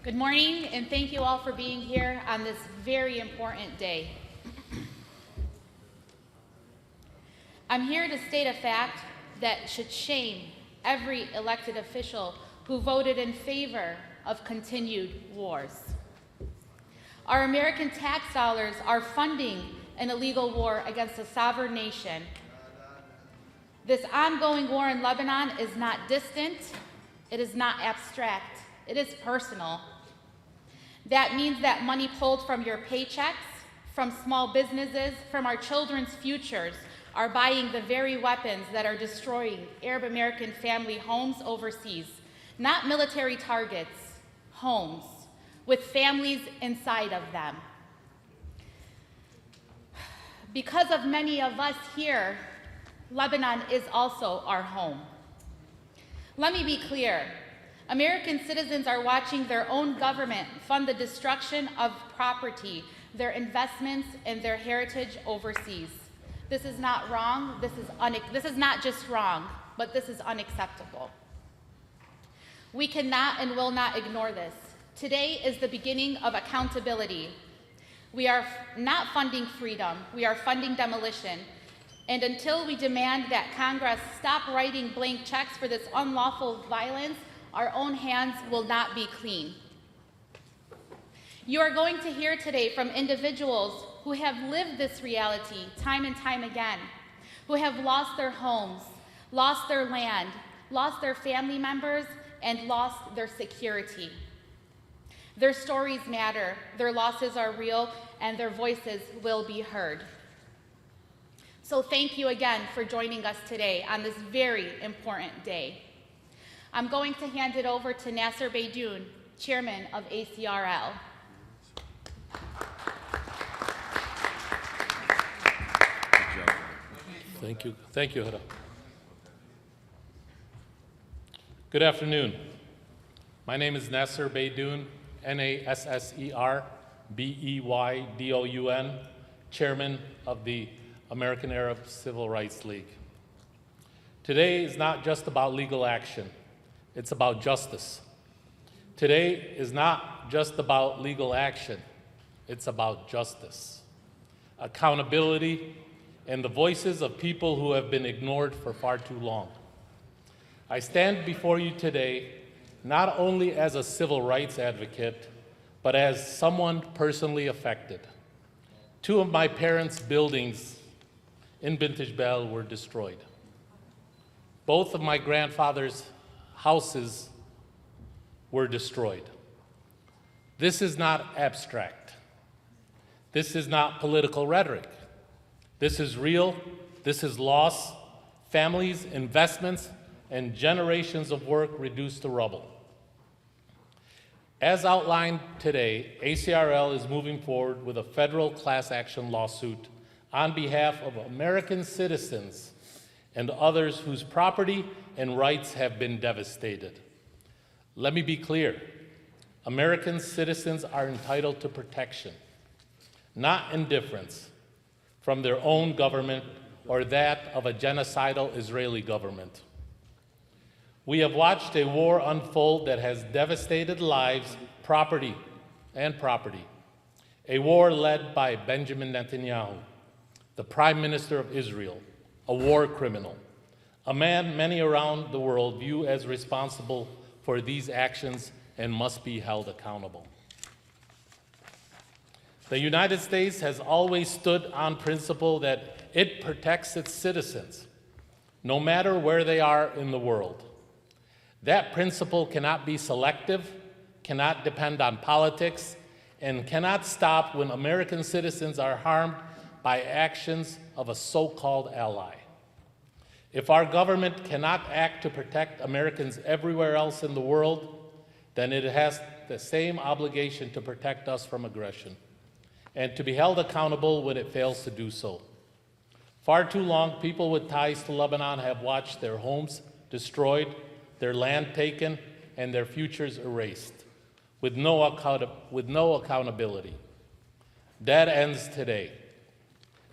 Good morning, and thank you all for being here on this very important day. I'm here to state a fact that should shame every elected official who voted in favor of continued wars. Our American tax dollars are funding an illegal war against a sovereign nation. This ongoing war in Lebanon is not distant, it is not abstract, it is personal. That means that money pulled from your paychecks, from small businesses, from our children's futures, are buying the very weapons that are destroying Arab American family homes overseas. Not military targets, homes, with families inside of them. Because of many of us here, Lebanon is also our home. Let me be clear. American citizens are watching their own government fund the destruction of property, their investments, and their heritage overseas. This is not wrong. This is not just wrong, but this is unacceptable. We cannot and will not ignore this. Today is the beginning of accountability. We are not funding freedom. We are funding demolition. And until we demand that Congress stop writing blank checks for this unlawful violence, our own hands will not be clean. You are going to hear today from individuals who have lived this reality time and time again, who have lost their homes, lost their land, lost their family members, and lost their security. Their stories matter, their losses are real, and their voices will be heard. So thank you again for joining us today on this very important day. I'm going to hand it over to Nasser Beydoun, Chairman of ACRL. Thank you. Thank you, Hira. Good afternoon. My name is Nasser Beydoun, Nasser Beydoun, Chairman of the American Arab Civil Rights League. Today is not just about legal action. It's about justice. Today is not just about legal action. It's about justice, accountability, and the voices of people who have been ignored for far too long. I stand before you today not only as a civil rights advocate, but as someone personally affected. Two of my parents' buildings in Bint Jbel were destroyed. Both of my grandfather's houses were destroyed. This is not abstract. This is not political rhetoric. This is real. This is loss, families, investments, and generations of work reduced to rubble. As outlined today, ACRL is moving forward with a federal class action lawsuit on behalf of American citizens and others whose property and rights have been devastated. Let me be clear. American citizens are entitled to protection, not indifference from their own government or that of a genocidal Israeli government. We have watched a war unfold that has devastated lives, property, a war led by Benjamin Netanyahu, the Prime Minister of Israel, a war criminal, a man many around the world view as responsible for these actions and must be held accountable. The United States has always stood on principle that it protects its citizens, no matter where they are in the world. That principle cannot be selective, cannot depend on politics, and cannot stop when American citizens are harmed by actions of a so-called ally. If our government cannot act to protect Americans everywhere else in the world, then it has the same obligation to protect us from aggression and to be held accountable when it fails to do so. Far too long, people with ties to Lebanon have watched their homes destroyed, their land taken, and their futures erased, with no accountability. That ends today.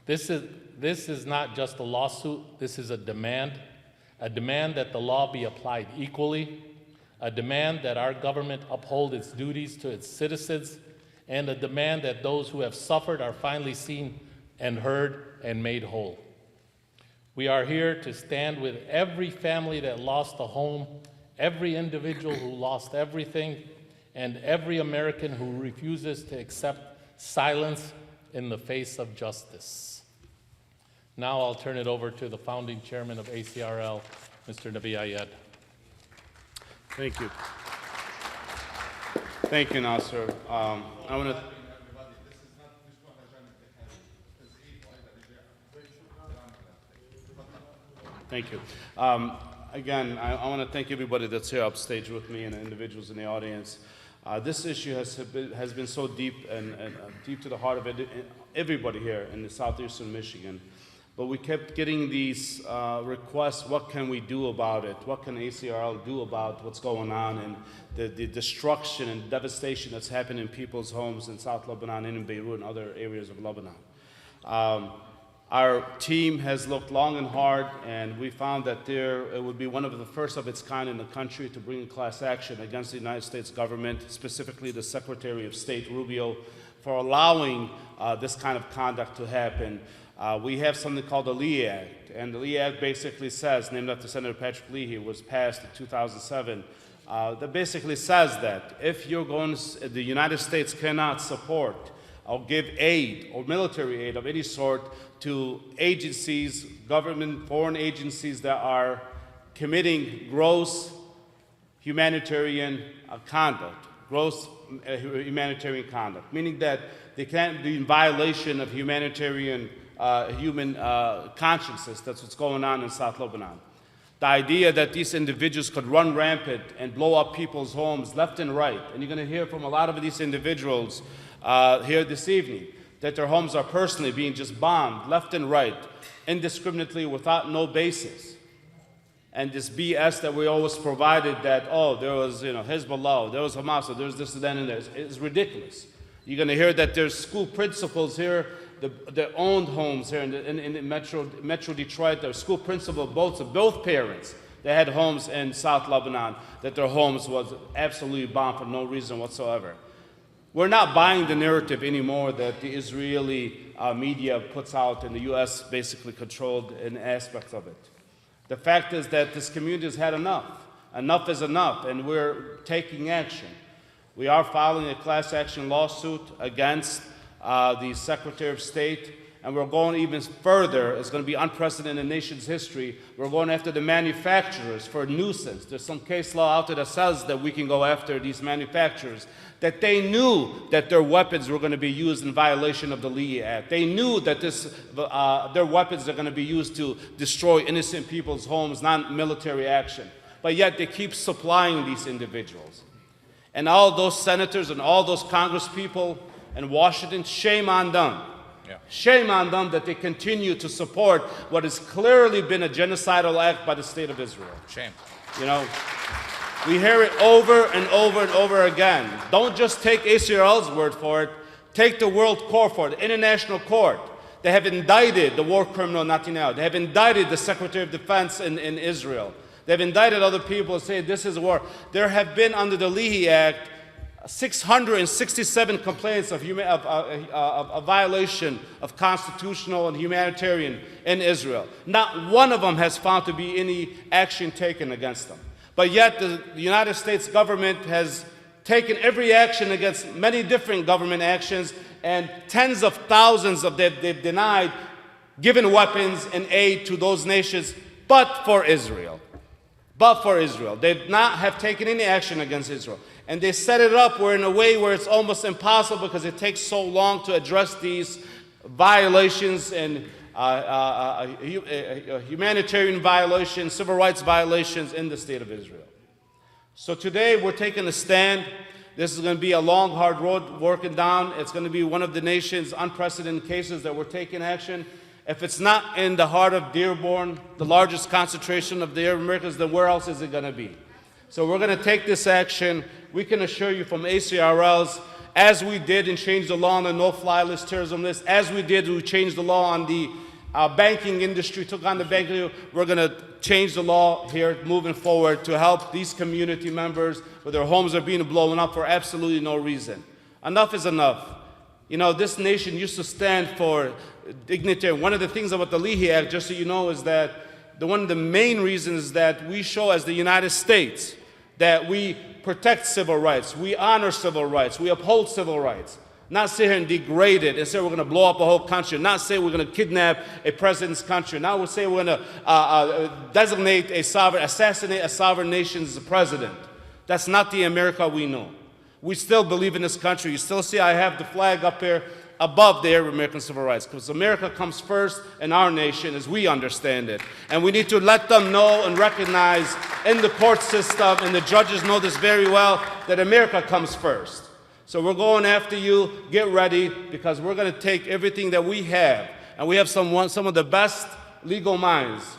This is not just a lawsuit, this is a demand that the law be applied equally, a demand that our government uphold its duties to its citizens, and a demand that those who have suffered are finally seen and heard and made whole. We are here to stand with every family that lost a home, every individual who lost everything, and every American who refuses to accept silence in the face of justice. Now I'll turn it over to the founding chairman of ACRL, Mr. Nabi Ayed. Thank you. Thank you, Nasser. I want to. Thank you. Again, I want to thank everybody that's here upstage with me and the individuals in the audience. This issue has been so deep and deep to the heart of everybody here in the southeastern Michigan. But we kept getting these requests, what can we do about it? What can ACRL do about what's going on and the destruction and devastation that's happening in people's homes in South Lebanon and in Beirut and other areas of Lebanon? Our team has looked long and hard, and we found that it would be one of the first of its kind in the country to bring a class action against the United States government, specifically the Secretary of State, Rubio, for allowing this kind of conduct to happen. We have something called the Lee Act, and the Lee Act basically says, named after Senator Patrick Leahy, was passed in 2007, that basically says that if you're going to, the United States cannot support or give aid or military aid of any sort to agencies, government, foreign agencies that are committing gross humanitarian conduct, meaning that they can't be in violation of humanitarian human consciences. That's what's going on in South Lebanon. The idea that these individuals could run rampant and blow up people's homes left and right, and you're going to hear from a lot of these individuals here this evening, that their homes are personally being just bombed left and right, indiscriminately, without no basis. And this BS that we always provided that, oh, there was Hezbollah, there was Hamas, there's this and that and there, it's ridiculous. You're going to hear that there's school principals here, their owned homes here in Metro Detroit, there's school principal, both parents, they had homes in South Lebanon, that their homes was absolutely bombed for no reason whatsoever. We're not buying the narrative anymore that the Israeli media puts out, and the U.S. basically controlled an aspect of it. The fact is that this community has had enough. Enough is enough, and we're taking action. We are filing a class action lawsuit against the Secretary of State, and we're going even further. It's going to be unprecedented in the nation's history. We're going after the manufacturers for nuisance. There's some case law out there that says that we can go after these manufacturers, that they knew that their weapons were going to be used in violation of the Lee Act. They knew that their weapons are going to be used to destroy innocent people's homes, non-military action. But yet they keep supplying these individuals. And all those senators and all those congresspeople in Washington, shame on them. Yeah. Shame on them that they continue to support what has clearly been a genocidal act by the state of Israel. Shame. You know, we hear it over and over and over again. Don't just take ACRL's word for it. Take the World Court for it, the International Court. They have indicted the war criminal Netanyahu. They have indicted the Secretary of Defense in Israel. They've indicted other people and say this is a war. There have been, under the Leahy Act, 667 complaints of violation of constitutional and humanitarian in Israel. Not one of them has found to be any action taken against them. But yet the United States government has taken every action against many different government actions, and tens of thousands of them they've denied giving weapons and aid to those nations, but for Israel. But for Israel. They did not have taken any action against Israel. And they set it up in a way where it's almost impossible because it takes so long to address these violations and humanitarian violations, civil rights violations in the state of Israel. So today we're taking a stand. This is going to be a long, hard road working down. It's going to be one of the nation's unprecedented cases that we're taking action. If it's not in the heart of Dearborn, the largest concentration of the Arab Americans, then where else is it going to be? So we're going to take this action. We can assure you from ACRL's, as we did and changed the law on the no-fly list, terrorism list, as we did, we changed the law on the banking industry, took on the banking. We're going to change the law here moving forward to help these community members where their homes are being blown up for absolutely no reason. Enough is enough. You know, this nation used to stand for dignity. One of the things about the Leahy Act, just so you know, is that one of the main reasons that we show as the United States that we protect civil rights, we honor civil rights, we uphold civil rights. Not sit here and degrade it and say we're going to blow up a whole country. Not say we're going to kidnap a president's country. Now we'll say we're going to designate a sovereign, assassinate a sovereign nation's president. That's not the America we know. We still believe in this country. You still see I have the flag up here above the American civil rights, because America comes first in our nation as we understand it. And we need to let them know and recognize in the court system, and the judges know this very well, that America comes first. So we're going after you. Get ready, because we're going to take everything that we have, and we have some of the best legal minds,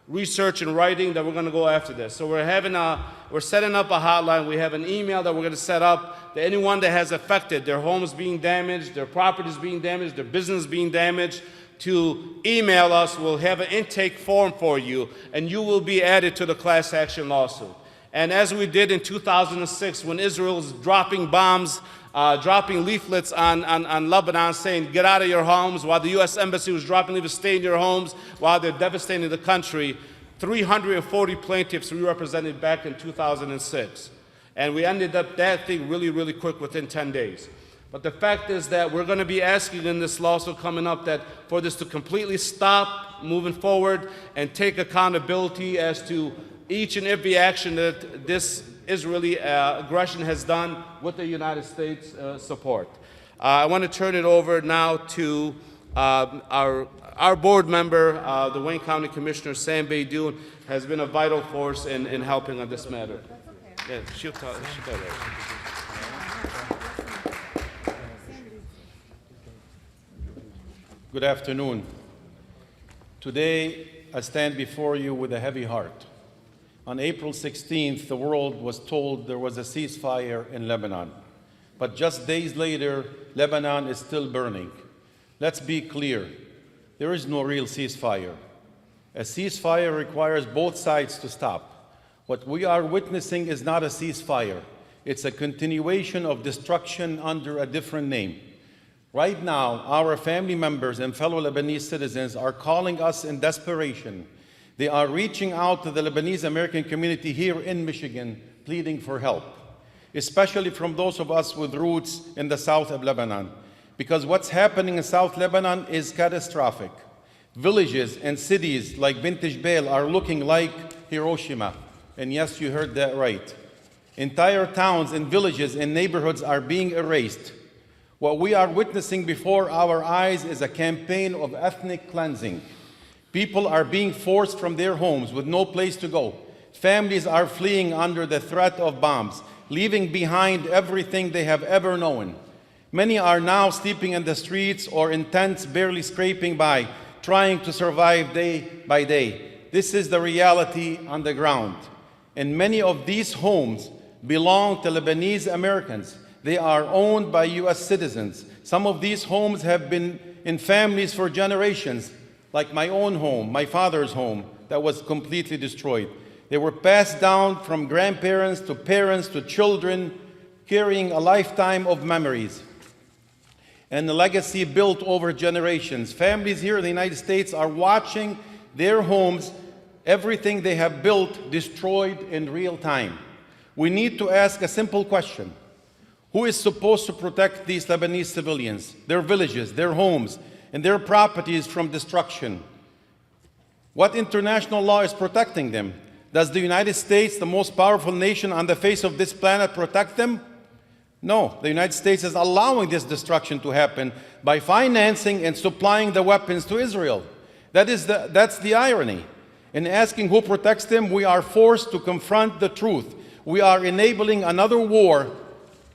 research and writing, that we're going to go after this. So we're setting up a hotline. We have an email that we're going to set up that anyone that has affected, their homes being damaged, their properties being damaged, their business being damaged, to email us. We'll have an intake form for you, and you will be added to the class action lawsuit. And as we did in 2006, when Israel was dropping bombs, dropping leaflets on Lebanon saying, get out of your homes, while the U.S. Embassy was dropping leaflets, stay in your homes, while they're devastating the country, 340 plaintiffs we represented back in 2006. And we ended up that thing really, really quick within 10 days. But the fact is that we're going to be asking in this lawsuit coming up that for this to completely stop moving forward and take accountability as to each and every action that this Israeli aggression has done with the United States support. I want to turn it over now to our board member, the Wayne County Commissioner, Sam Beydoun, has been a vital force in helping on this matter. Yeah, she'll tell you. Good afternoon. Today, I stand before you with a heavy heart. On April 16th, the world was told there was a ceasefire in Lebanon. But just days later, Lebanon is still burning. Let's be clear, there is no real ceasefire. A ceasefire requires both sides to stop. What we are witnessing is not a ceasefire. It's a continuation of destruction under a different name. Right now, our family members and fellow Lebanese citizens are calling us in desperation. They are reaching out to the Lebanese American community here in Michigan, pleading for help, especially from those of us with roots in the south of Lebanon, because what's happening in South Lebanon is catastrophic. Villages and cities like Vintage Bale are looking like Hiroshima. And yes, you heard that right. Entire towns and villages and neighborhoods are being erased. What we are witnessing before our eyes is a campaign of ethnic cleansing. People are being forced from their homes with no place to go. Families are fleeing under the threat of bombs, leaving behind everything they have ever known. Many are now sleeping in the streets or in tents, barely scraping by, trying to survive day by day. This is the reality on the ground. And many of these homes belong to Lebanese Americans. They are owned by U.S. citizens. Some of these homes have been in families for generations, like my own home, my father's home, that was completely destroyed. They were passed down from grandparents to parents to children, carrying a lifetime of memories and a legacy built over generations. Families here in the United States are watching their homes, everything they have built, destroyed in real time. We need to ask a simple question. Who is supposed to protect these Lebanese civilians, their villages, their homes, and their properties from destruction? What international law is protecting them? Does the United States, the most powerful nation on the face of this planet, protect them? No, the United States is allowing this destruction to happen by financing and supplying the weapons to Israel. That's the irony. In asking who protects them, we are forced to confront the truth. We are enabling another war,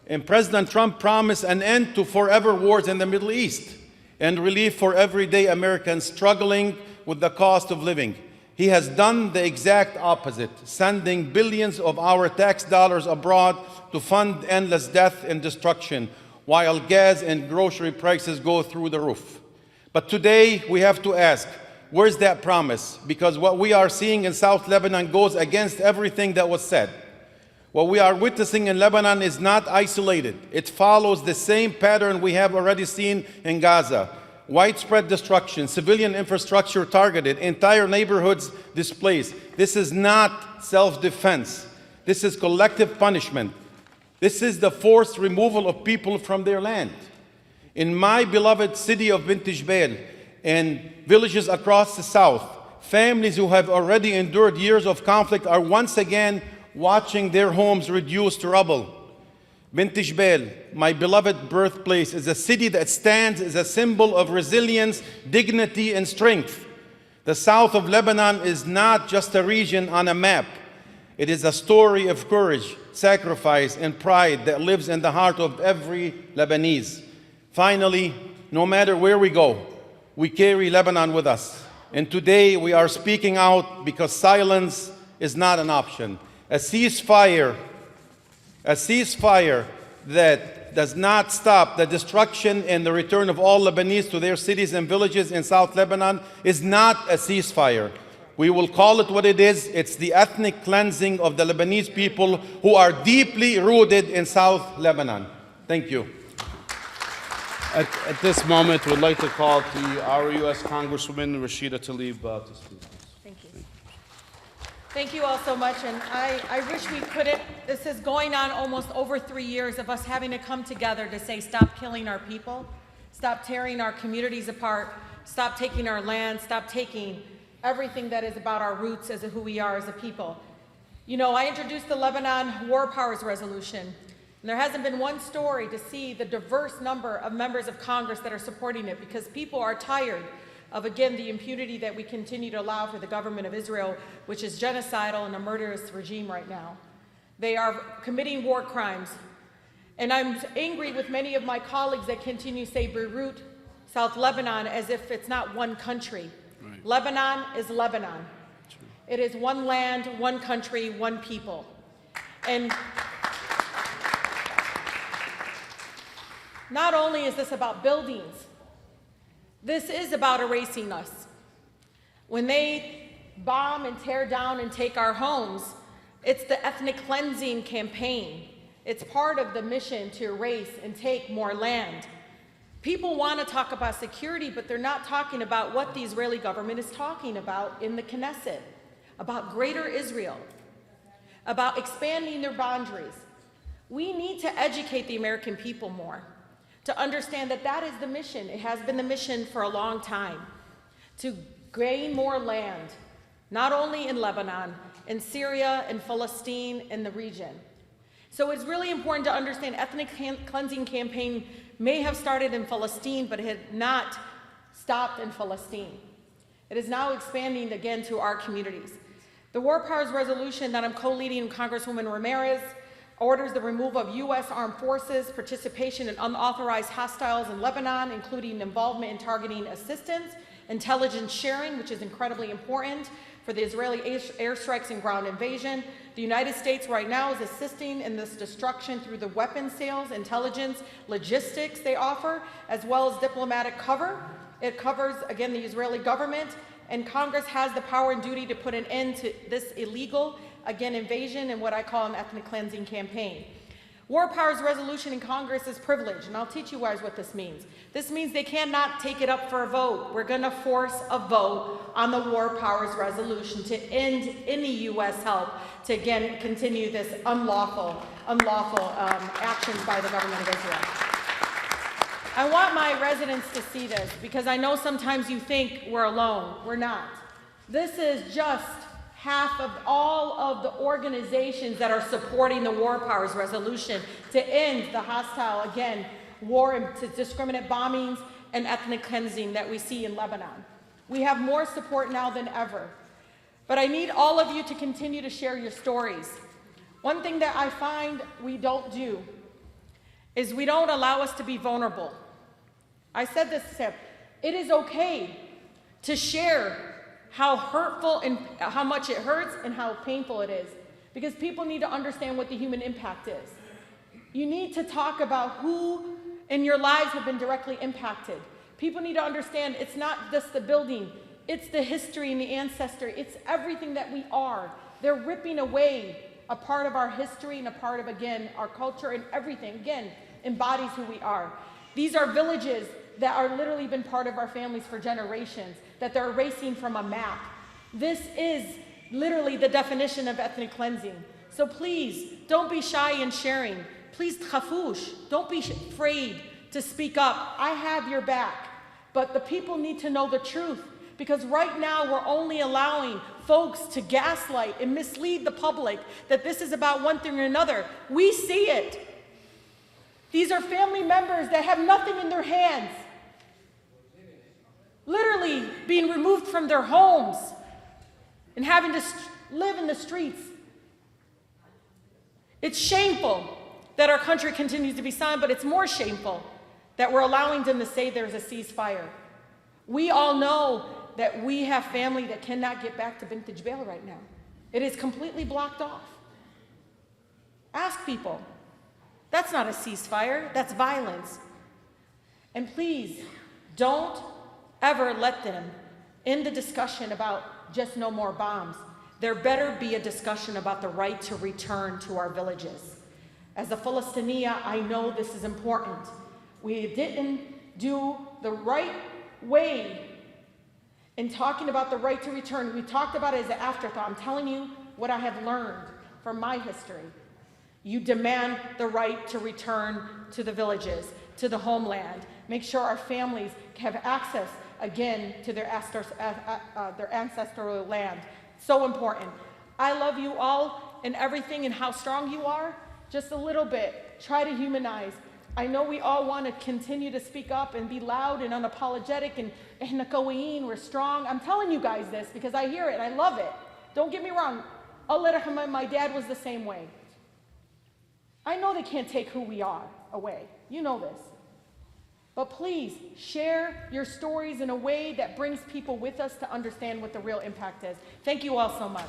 and President Trump promised an end to forever wars in the Middle East and relief for everyday Americans struggling with the cost of living. He has done the exact opposite, sending billions of our tax dollars abroad to fund endless death and destruction, while gas and grocery prices go through the roof. But today we have to ask, where's that promise? Because what we are seeing in South Lebanon goes against everything that was said. What we are witnessing in Lebanon is not isolated. It follows the same pattern we have already seen in Gaza. Widespread destruction, civilian infrastructure targeted, entire neighborhoods displaced. This is not self-defense. This is collective punishment. This is the forced removal of people from their land. In my beloved city of Bint Jbeil and villages across the south, families who have already endured years of conflict are once again watching their homes reduced to rubble. Bint Jbeil, my beloved birthplace, is a city that stands as a symbol of resilience, dignity, and strength. The south of Lebanon is not just a region on a map. It is a story of courage, sacrifice, and pride that lives in the heart of every Lebanese. Finally, no matter where we go, we carry Lebanon with us. And today we are speaking out because silence is not an option. A ceasefire that does not stop the destruction and the return of all Lebanese to their cities and villages in South Lebanon is not a ceasefire. We will call it what it is. It's the ethnic cleansing of the Lebanese people who are deeply rooted in South Lebanon. Thank you. At this moment, we'd like to call our U.S. Congresswoman Rashida Tlaib to speak. Thank you. Thank you all so much, and I wish we couldn't. This is going on almost over 3 years of us having to come together to say stop killing our people, stop tearing our communities apart, stop taking our land, stop taking everything that is about our roots as who we are as a people. You know, I introduced the Lebanon War Powers Resolution. And there hasn't been one story to see the diverse number of members of Congress that are supporting it, because people are tired of, again, the impunity that we continue to allow for the government of Israel, which is genocidal and a murderous regime right now. They are committing war crimes. And I'm angry with many of my colleagues that continue to say Beirut, South Lebanon, as if it's not one country. Right. Lebanon is Lebanon. True. It is one land, one country, one people. And not only is this about buildings, this is about erasing us. When they bomb and tear down and take our homes, it's the ethnic cleansing campaign. It's part of the mission to erase and take more land. People want to talk about security, but they're not talking about what the Israeli government is talking about in the Knesset, about greater Israel, about expanding their boundaries. We need to educate the American people more, to understand that that is the mission. It has been the mission for a long time, to gain more land, not only in Lebanon, in Syria, in Palestine, in the region. So it's really important to understand ethnic cleansing campaign may have started in Palestine, but it had not stopped in Palestine. It is now expanding again to our communities. The War Powers Resolution that I'm co-leading, Congresswoman Ramirez, orders the removal of U.S. armed forces, participation in unauthorized hostiles in Lebanon, including involvement in targeting assistance, intelligence sharing, which is incredibly important for the Israeli airstrikes and ground invasion. The United States right now is assisting in this destruction through the weapons sales, intelligence, logistics they offer, as well as diplomatic cover. It covers, again, the Israeli government, and Congress has the power and duty to put an end to this illegal, again, invasion and what I call an ethnic cleansing campaign. War Powers Resolution in Congress is privilege, and I'll teach you guys what this means. This means they cannot take it up for a vote. We're going to force a vote on the War Powers Resolution to end any U.S. help to, again, continue this unlawful actions by the government of Israel. I want my residents to see this, because I know sometimes you think we're alone. We're not. This is just half of all of the organizations that are supporting the War Powers Resolution to end the hostile, again, war and to discriminate bombings and ethnic cleansing that we see in Lebanon. We have more support now than ever. But I need all of you to continue to share your stories. One thing that I find we don't do is we don't allow us to be vulnerable. I said this, it is okay to share how hurtful and how much it hurts and how painful it is, because people need to understand what the human impact is. You need to talk about who in your lives have been directly impacted. People need to understand it's not just the building, it's the history and the ancestry. It's everything that we are. They're ripping away a part of our history and a part of, again, our culture, and everything, again, embodies who we are. These are villages that are literally been part of our families for generations, that they're erasing from a map. This is literally the definition of ethnic cleansing. So please, don't be shy in sharing. Please, tkhafoush, don't be afraid to speak up. I have your back. But the people need to know the truth, because right now we're only allowing folks to gaslight and mislead the public that this is about one thing or another. We see it. These are family members that have nothing in their hands, literally being removed from their homes and having to live in the streets. It's shameful that our country continues to be silent, but it's more shameful that we're allowing them to say there's a ceasefire. We all know that we have family that cannot get back to Bint Jbeil right now. It is completely blocked off. Ask people. That's not a ceasefire, that's violence. And please, don't ever let them in the discussion about just no more bombs. There better be a discussion about the right to return to our villages. As a Palestinian, I know this is important. We didn't do the right way in talking about the right to return. We talked about it as an afterthought. I'm telling you what I have learned from my history. You demand the right to return to the villages, to the homeland. Make sure our families have access again to their ancestral land. So important. I love you all and everything and how strong you are. Just a little bit. Try to humanize. I know we all want to continue to speak up and be loud and unapologetic and إحنا قويين, we're strong. I'm telling you guys this because I hear it. I love it. Don't get me wrong. Allah rahmah, my dad was the same way. I know they can't take who we are away. You know this. But please share your stories in a way that brings people with us to understand what the real impact is. Thank you all so much.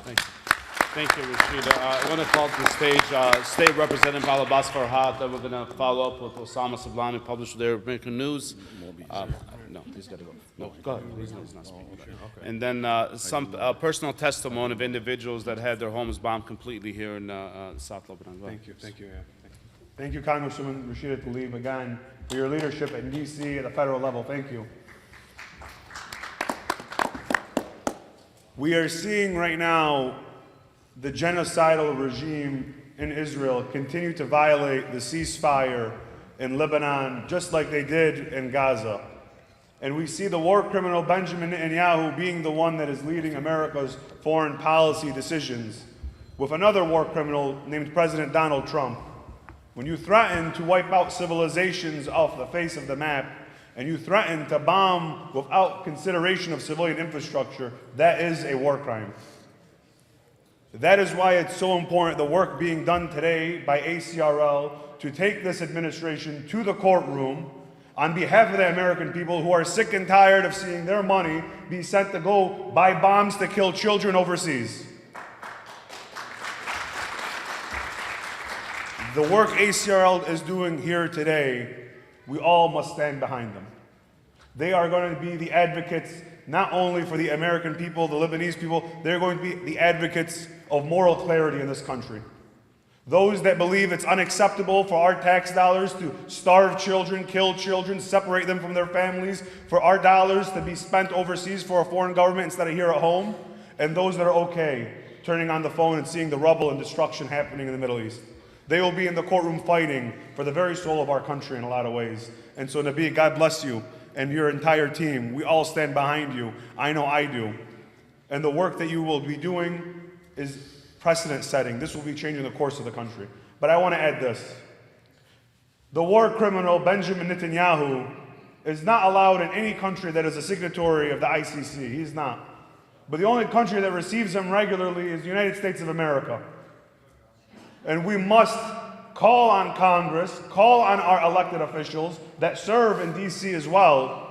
Thank you, Rashida. I want to call to the stage State Representative Al-Abbas Farhat. Then we're going to follow up with Osama Sablani, published with the American News. No, he's got to go. No, go ahead. He's not speaking. Okay. And then some personal testimony of individuals that had their homes bombed completely here in South Lebanon. Thank you. Thank you. Yeah. Thank you, Congresswoman Rashida Tlaib, again, for your leadership in D.C. at the federal level. Thank you. We are seeing right now the genocidal regime in Israel continue to violate the ceasefire in Lebanon, just like they did in Gaza. And we see the war criminal Benjamin Netanyahu being the one that is leading America's foreign policy decisions, with another war criminal named President Donald Trump. When you threaten to wipe out civilizations off the face of the map, and you threaten to bomb without consideration of civilian infrastructure, that is a war crime. That is why it's so important, the work being done today by ACRL to take this administration to the courtroom on behalf of the American people who are sick and tired of seeing their money be sent to go buy bombs to kill children overseas. The work ACRL is doing here today, we all must stand behind them. They are going to be the advocates not only for the American people, the Lebanese people, they're going to be the advocates of moral clarity in this country. Those that believe it's unacceptable for our tax dollars to starve children, kill children, separate them from their families, for our dollars to be spent overseas for a foreign government instead of here at home, and those that are okay turning on the phone and seeing the rubble and destruction happening in the Middle East. They will be in the courtroom fighting for the very soul of our country in a lot of ways. And so, Nabi, God bless you and your entire team. We all stand behind you. I know I do. And the work that you will be doing is precedent setting. This will be changing the course of the country. But I want to add this. The war criminal Benjamin Netanyahu is not allowed in any country that is a signatory of the ICC. He's not. But the only country that receives him regularly is the United States of America. And we must call on Congress, call on our elected officials that serve in DC as well,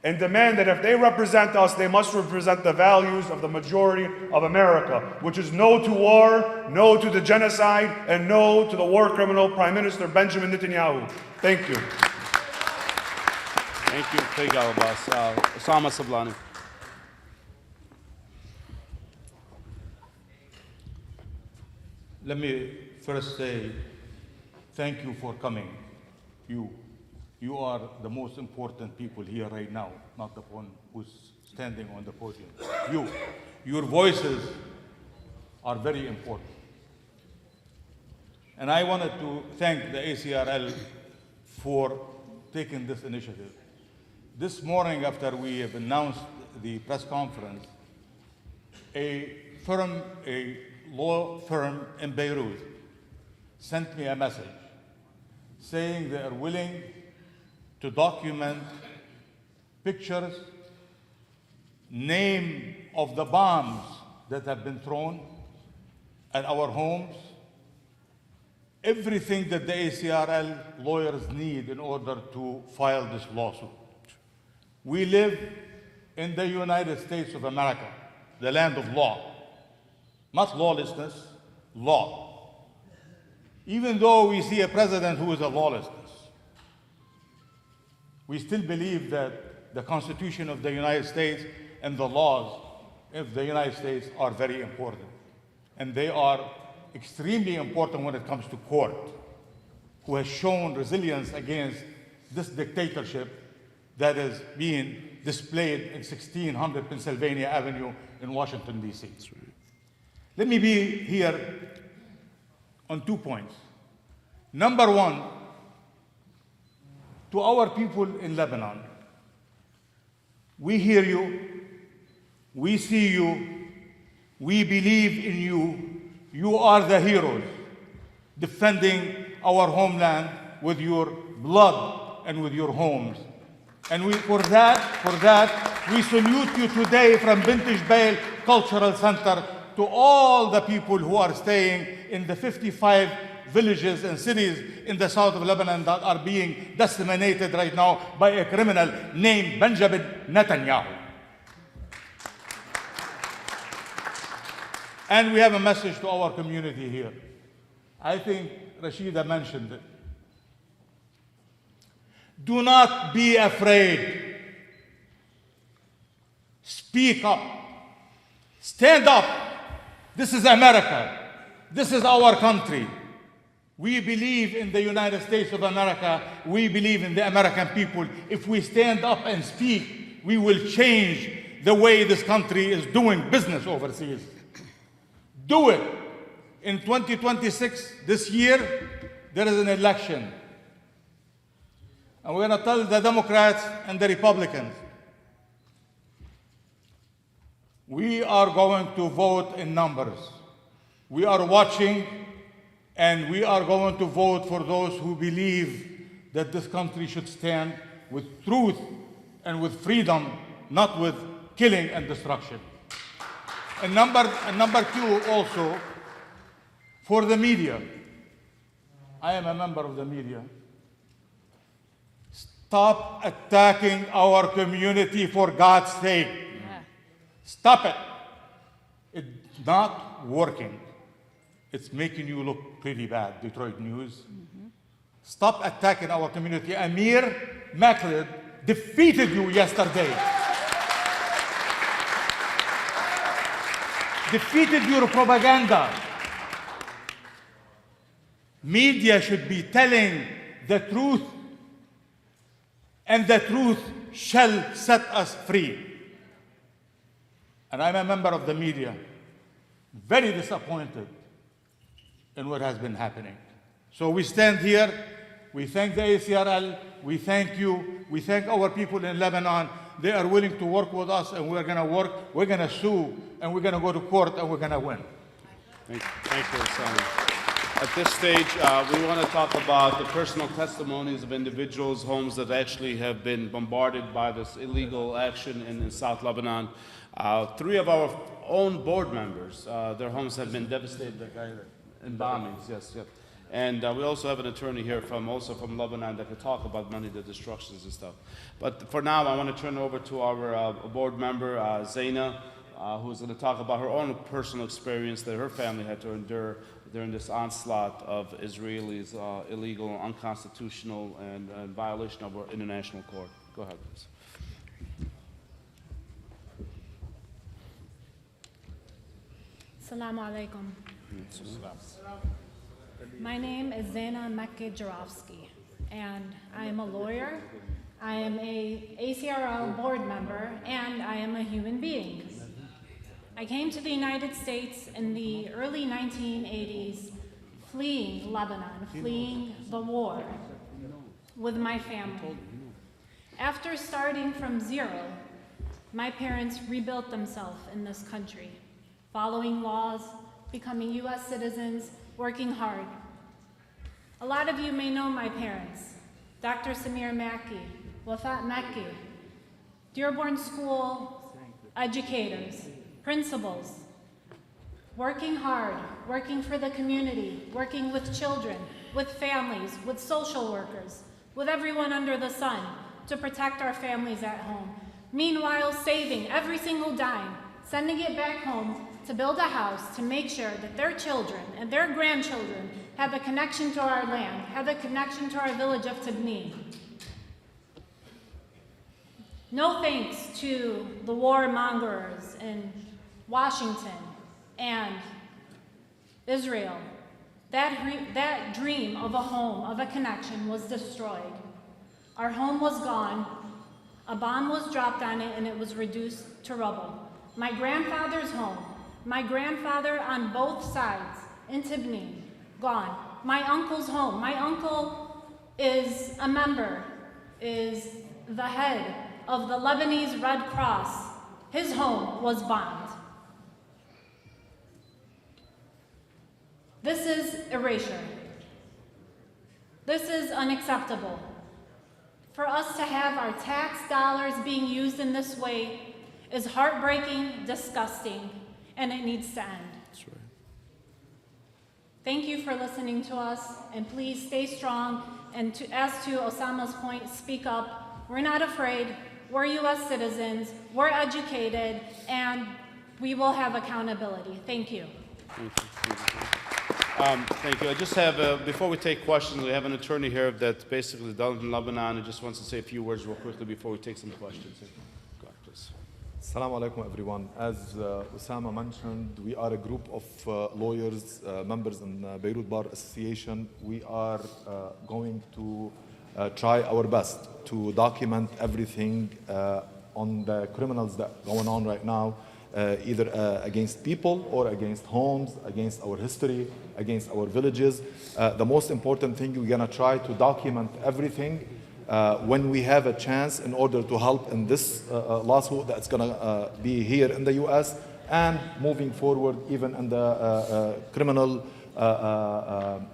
and demand that if they represent us, they must represent the values of the majority of America, which is no to war, no to the genocide, and no to the war criminal Prime Minister Benjamin Netanyahu. Thank you. Thank you, Faygal Abbas. Osama Sablani. Let me first say thank you for coming. You are the most important people here right now, not the one who's standing on the podium. Your voices are very important. And I wanted to thank the ACRL for taking this initiative. This morning, after we have announced the press conference, a law firm in Beirut sent me a message saying they are willing to document pictures, name of the bombs that have been thrown at our homes, everything that the ACRL lawyers need in order to file this lawsuit. We live in the United States of America, the land of law. Not lawlessness, law. Even though we see a president who is a lawlessness, we still believe that the Constitution of the United States and the laws of the United States are very important. And they are extremely important when it comes to court, who has shown resilience against this dictatorship that is being displayed in 1600 Pennsylvania Avenue in Washington, D.C. Let me be here on 2 points. Number one, to our people in Lebanon, we hear you, we see you, we believe in you. You are the heroes defending our homeland with your blood and with your homes. And for that, we salute you today from Vintage Bale Cultural Center to all the people who are staying in the 55 villages and cities in the south of Lebanon that are being disseminated right now by a criminal named Benjamin Netanyahu. And we have a message to our community here. I think Rashida mentioned it. Do not be afraid. Speak up. Stand up. This is America. This is our country. We believe in the United States of America. We believe in the American people. If we stand up and speak, we will change the way this country is doing business overseas. Do it. In 2026, this year, there is an election. And we're going to tell the Democrats and the Republicans, we are going to vote in numbers. We are watching, and we are going to vote for those who believe that this country should stand with truth and with freedom, not with killing and destruction. And number two, also, for the media. I am a member of the media. Stop attacking our community, for God's sake. Yeah. Stop it. It's not working. It's making you look pretty bad, Detroit News. Mm-hmm. Stop attacking our community. Amir Maklid defeated you yesterday. Defeated your propaganda. Media should be telling the truth, and the truth shall set us free. And I'm a member of the media, very disappointed in what has been happening. So we stand here, we thank the ACRL, we thank you, we thank our people in Lebanon. They are willing to work with us, and we're gonna work, we're gonna sue, and we're gonna go to court, and we're gonna win. Thank you, Osama. At this stage, we want to talk about the personal testimonies of individuals' homes that actually have been bombarded by this illegal action in South Lebanon. 3 of our own board members, their homes have been devastated in bombings, yes. And we also have an attorney here from Lebanon that could talk about many of the destructions and stuff. But for now, I want to turn over to our board member, Zaina, who's going to talk about her own personal experience that her family had to endure during this onslaught of Israelis' illegal, unconstitutional, and violation of our international court. Go ahead, please. Assalamu alaikum. My name is Zaina Mekke Jarofsky, and I am a lawyer, I am a ACRL board member, and I am a human being. I came to the United States in the early 1980s, fleeing Lebanon, fleeing the war with my family. After starting from zero, my parents rebuilt themselves in this country, following laws, becoming US citizens, working hard. A lot of you may know my parents, Dr. Samir Makki, Wafat Makki, Dearborn School educators, principals, working hard, working for the community, working with children, with families, with social workers, with everyone under the sun to protect our families at home. Meanwhile, saving every single dime, sending it back home to build a house to make sure that their children and their grandchildren have a connection to our land, have a connection to our village of Tibni. No thanks to the warmongers in Washington and Israel. That dream of a home, of a connection was destroyed. Our home was gone, a bomb was dropped on it, and it was reduced to rubble. My grandfather's home, my grandfather on both sides in Tibni, gone. My uncle's home, my uncle is a member, is the head of the Lebanese Red Cross. His home was bombed. This is erasure. This is unacceptable. For us to have our tax dollars being used in this way is heartbreaking, disgusting, and it needs to end. That's right. Thank you for listening to us, and please stay strong. And as to Osama's point, speak up. We're not afraid. We're US citizens. We're educated, and we will have accountability. Thank you. Thank you. I just have, before we take questions, we have an attorney here that's basically done in Lebanon and just wants to say a few words real quickly before we take some questions. Go ahead, please. Assalamu alaikum, everyone. As Osama mentioned, we are a group of lawyers, members in Beirut Bar Association. We are going to try our best to document everything on the criminals that are going on right now, either against people or against homes, against our history, against our villages. The most important thing, we're going to try to document everything when we have a chance in order to help in this lawsuit that's going to be here in the US and moving forward even in the criminal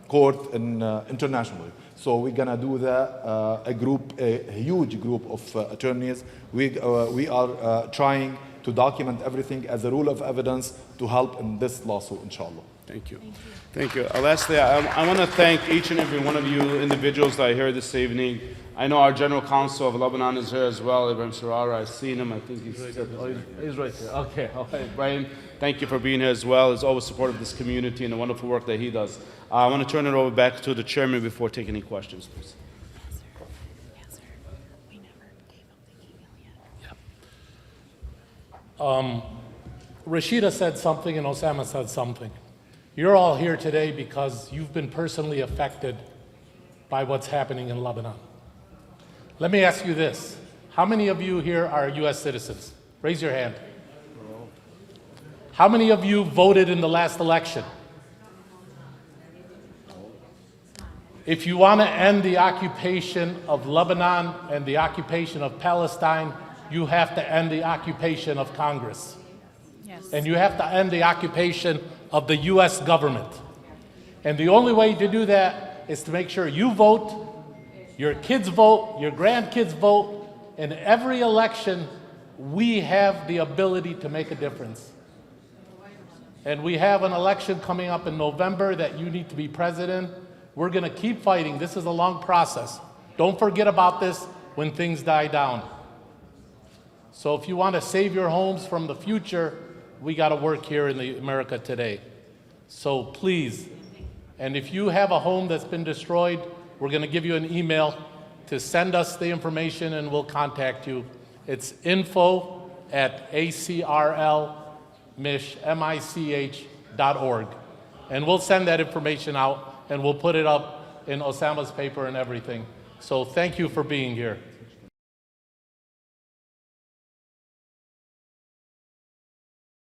court and internationally. So we're going to do that, a huge group of attorneys. We are trying to document everything as a rule of evidence to help in this lawsuit, inshallah. Thank you. Thank you. Lastly, I want to thank each and every one of you individuals that are here this evening. I know our General Counsel of Lebanon is here as well, Ibrahim Sharara. I've seen him. I think he's right here. Okay. Ibrahim, thank you for being here as well. He's always supportive of this community and the wonderful work that he does. I want to turn it over back to the chairman before taking any questions, please. Rashida said something and Osama said something. You're all here today because you've been personally affected by what's happening in Lebanon. Let me ask you this. How many of you here are US citizens? Raise your hand. How many of you voted in the last election? If you want to end the occupation of Lebanon and the occupation of Palestine, you have to end the occupation of Congress. Yes. And you have to end the occupation of the US government. And the only way to do that is to make sure you vote, your kids vote, your grandkids vote. In every election, we have the ability to make a difference. And we have an election coming up in November that you need to be president. We're going to keep fighting. This is a long process. Don't forget about this when things die down. So if you want to save your homes from the future, we got to work here in America today. So please, and if you have a home that's been destroyed, we're going to give you an email to send us the information and we'll contact you. It's info@acrlmich.org. And we'll send that information out and we'll put it up in Osama's paper and everything. So thank you for being here.